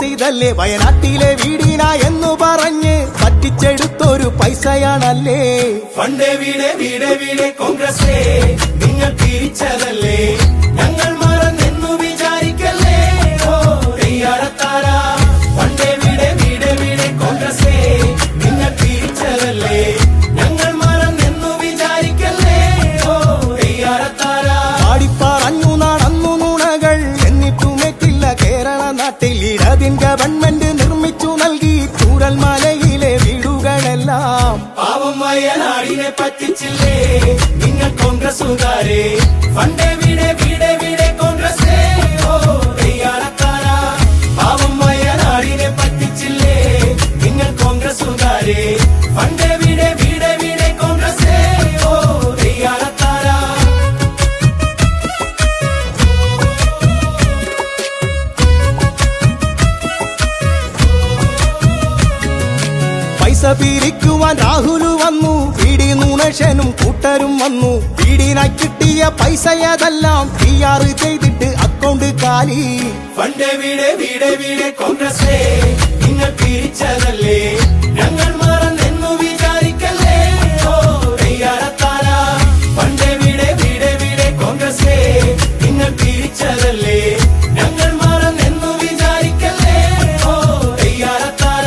കോൺഗ്രസ് ഇതല്ലേ വയനാട്ടിലെ വീടിന എന്ന് പറഞ്ഞ് പറ്റിച്ചെടുത്തൊരു പൈസയാണല്ലേ ഫണ്ടേ വീടേ വീടേ വീടേ കോൺഗ്രസ് നിങ്ങൾ തിരിച്ചതല്ലേ ഞങ്ങൾ മറന്നെന്നു വിചാരിക്കല്ലേ ഓ തെയ്യാറത്താര ഫണ്ടേ വീടേ വീടേ വീടേ കോൺഗ്രസ് നിങ്ങൾ തിരിച്ചതല്ലേ ഞങ്ങൾ മറന്നെന്നു വിചാരിക്കല്ലേ ഓ തെയ്യാറത്താര പാടിപ്പറഞ്ഞു നടന്നു നുണകൾ എന്നിട്ടുമേറ്റില്ല കേരള നാട്ടിൽ ഇടതിൻ ഗവൺമെന്റ് നിർമ്മിച്ചു നൽകി ചൂരൽമലയിലെ വീടുകളെല്ലാം പാവം വയനാടിനെ പറ്റിച്ചില്ലേ നിങ്ങൾ കോൺഗ്രസുകാരെ ഫണ്ടേ വീടേ വീടേ വീടേ കോൺഗ്രസ് ഓ തെയ്യാറത്താര പാവം വയനാടിനെ പറ്റിച്ചില്ലേ നിങ്ങൾ കോൺഗ്രസുകാരെ ഫണ്ടേ വീടേ വീടേ വീടേ കോൺഗ്രസ് ഓ തെയ്യാറത്താര പൈസ പിരിക്കുവാൻ രാഹുല് വന്നു പിടി നുണശനും കൂട്ടരും വന്നു വീടിനായി കിട്ടിയ പൈസയതെല്ലാം PR ചെയ്തിട്ട് അക്കൗണ്ട് കാലി ഫണ്ടേ വീടേ വീടേ വീടേ കോൺഗ്രസ് നിങ്ങൾ തിരിച്ചതല്ലേ ഞങ്ങൾ മറന്നെന്നു വിചാരിക്കല്ലേ ഓ തെയ്യാറത്താര ഫണ്ടേ വീടേ വീടേ വീടേ കോൺഗ്രസ് നിങ്ങൾ തിരിച്ചതല്ലേ ഞങ്ങൾ മറന്നെന്നു വിചാരിക്കല്ലേ ഓ തെയ്യാറത്താര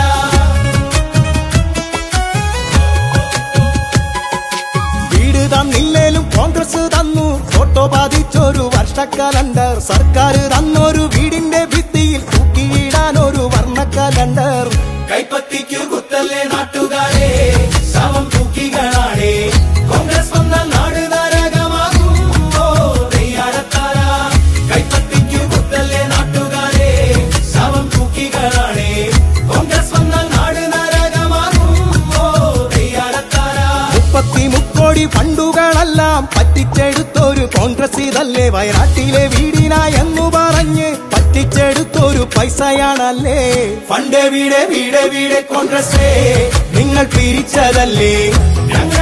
വീട് തന്നില്ലേലും കോൺഗ്രസ് തന്നു ഫോട്ടോ പതിച്ചൊരു വർഷ കലണ്ടർ സർക്കാർ തന്നൊരു വീടിന്റെ ഭിത്തിയിൽ തൂക്കിയിടാൻ ഒരു വർണ്ണ കലണ്ടർ കൈപ്പത്തിക്കു കുത്തല്ലേ നാട്ടുകാരെ ശവം തൂക്കികളാണേ കോൺഗ്രസ് വന്നാൽ നാട് നരകമാകും ഓ തെയ്യാറത്താര കൈപ്പത്തിക്കു കുത്തല്ലേ നാട്ടുകാരെ ശവം തൂക്കികളാണേ കോൺഗ്രസ് വന്നാൽ നാട് നരകമാകും ഓ തെയ്യാറത്താര 33 കോടി ഫണ്ടുകളെല്ലാം പറ്റിച്ചെടുത്തൊരു കോൺഗ്രസ് ഇതല്ലേ വയനാട്ടിലെ വീടിന എന്ന് പറഞ്ഞ് പറ്റിച്ചെടുത്തൊരു പൈസയാണല്ലേ ഫണ്ടേ വീടേ വീടേ വീടേ കോൺഗ്രസ് നിങ്ങൾ പിരിച്ചതല്ലേ ഞങ്ങൾ